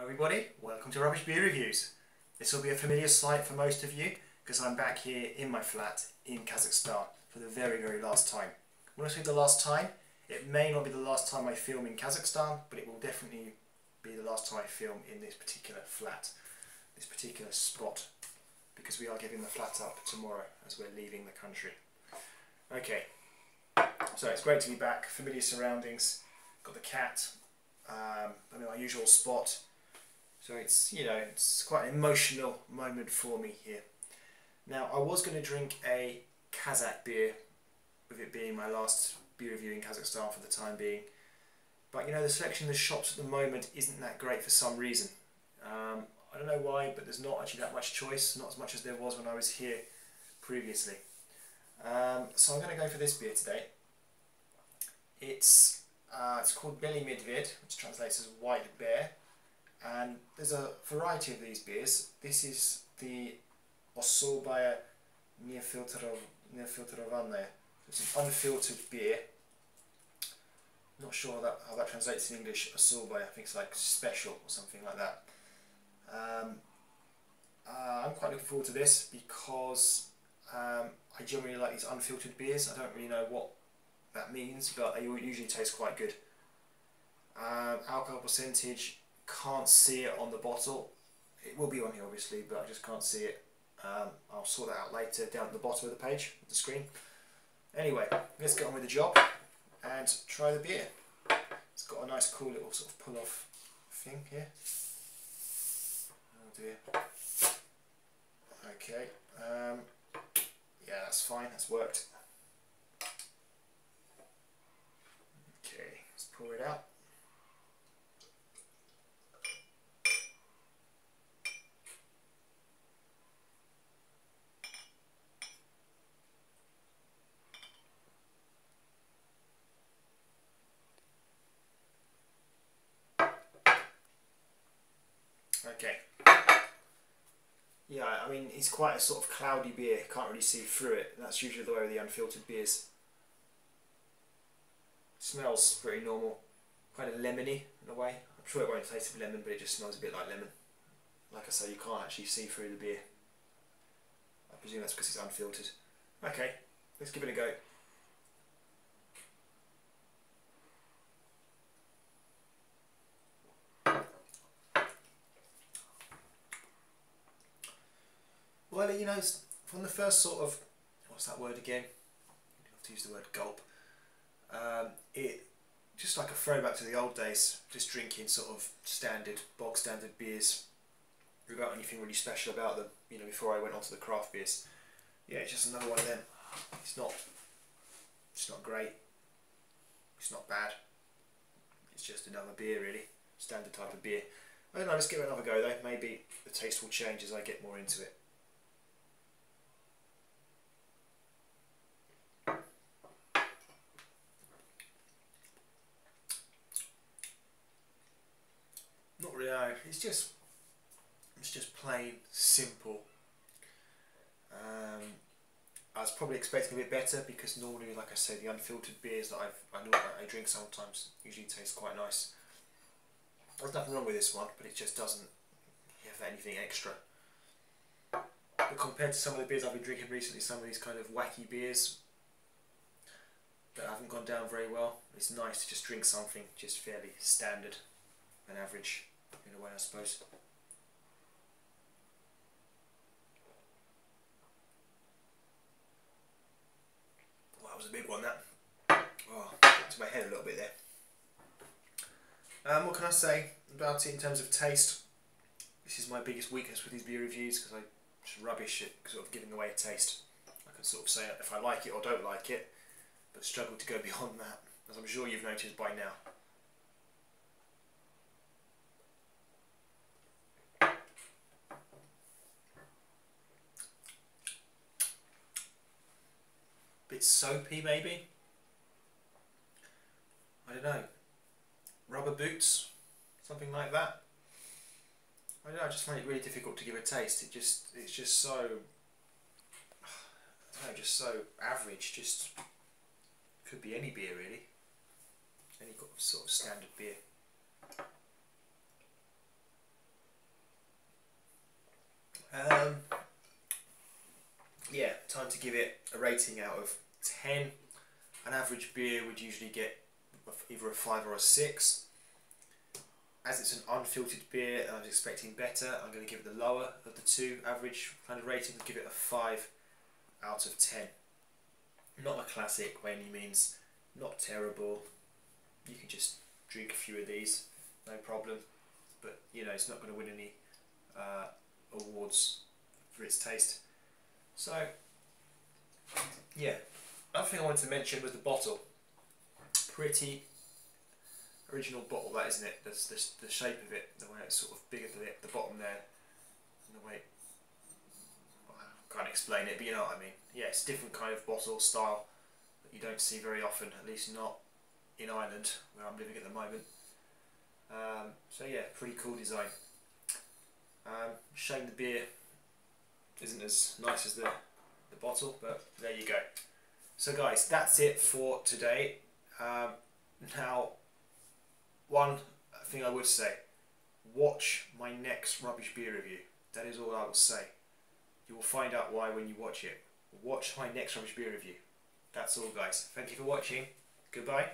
Hello everybody, welcome to Rubbish Beer Reviews. This will be a familiar sight for most of you because I'm back here in my flat in Kazakhstan for the very last time. When I say the last time, it may not be the last time I film in Kazakhstan, but it will definitely be the last time I film in this particular flat, this particular spot, because we are giving the flat up tomorrow as we're leaving the country. Okay, so it's great to be back, familiar surroundings, got the cat, I'm in my usual spot. So it's, you know, it's quite an emotional moment for me here. Now, I was going to drink a Kazakh beer, with it being my last beer review in Kazakhstan for the time being. But you know, the selection in the shops at the moment isn't that great for some reason. I don't know why, but there's not actually that much choice, not as much as there was when I was here previously. So I'm going to go for this beer today. It's called Beliy Medved, which translates as white bear. And there's a variety of these beers. This is the Osoboe Nefiltrrovannoe. It's an unfiltered beer. Not sure how that translates in English. Osoboe, I think it's like special or something like that. I'm quite looking forward to this because I generally like these unfiltered beers. I don't really know what that means, but they usually taste quite good. Alcohol percentage, can't see it on the bottle. It will be on here obviously, but I just can't see it. I'll sort that out later down at the bottom of the page, of the screen. Anyway, let's get on with the job and try the beer. It's got a nice cool little sort of pull off thing here. Oh dear. Okay, yeah, that's fine, that's worked. Okay, let's pour it out. Okay. Yeah, I mean, it's quite a sort of cloudy beer, can't really see through it. That's usually the way with the unfiltered beers. Smells pretty normal, kind of lemony in a way. I'm sure it won't taste of lemon, but it just smells a bit like lemon. Like I say, you can't actually see through the beer. I presume that's because it's unfiltered. Okay, let's give it a go. Well, you know, from the first sort of, what's that word again? I have to use the word gulp. It just like a throwback to the old days, just drinking sort of bog standard beers without anything really special about them. You know, before I went on to the craft beers. Yeah, it's just another one of them. It's not great. It's not bad. It's just another beer, really, standard type of beer. I don't know. Let's give it another go though. Maybe the taste will change as I get more into it. Not really, no. It's just plain simple. I was probably expecting a bit better because normally, like I say, the unfiltered beers that I drink sometimes usually taste quite nice. There's nothing wrong with this one, but it just doesn't have anything extra. But compared to some of the beers I've been drinking recently, some of these kind of wacky beers that haven't gone down very well, it's nice to just drink something just fairly standard and average in a way, I suppose. Well, that was a big one, that. Oh, got to my head a little bit there. What can I say about it in terms of taste? This is my biggest weakness with these beer reviews because I just rubbish at sort of giving away a taste. I can sort of say if I like it or don't like it, but struggle to go beyond that, as I'm sure you've noticed by now. Bit soapy maybe? I don't know. Rubber boots? Something like that? I don't know, I just find it really difficult to give a taste. It's just so, I don't know, just so average. Just could be any beer really. Any sort of standard beer. Yeah, time to give it a rating out of 10. An average beer would usually get either a 5 or a 6. As it's an unfiltered beer and I was expecting better, I'm going to give it the lower of the two average kind of ratings and give it a 5 out of 10. Not a classic by any means, not terrible. You can just drink a few of these, no problem. But you know, it's not going to win any awards for its taste. So, yeah. Another thing I wanted to mention was the bottle. Pretty original bottle, that, isn't it? That's the shape of it, the way it's sort of big at the bottom there, and the way, well, I can't explain it, but you know what I mean. Yeah, it's a different kind of bottle style that you don't see very often, at least not in Ireland, where I'm living at the moment. So yeah, pretty cool design. Shame the beer isn't as nice as the bottle, but there you go. So guys, that's it for today. Now, one thing I would say, watch my next rubbish beer review. That is all I will say. You will find out why when you watch it. Watch my next rubbish beer review. That's all guys. Thank you for watching. Goodbye.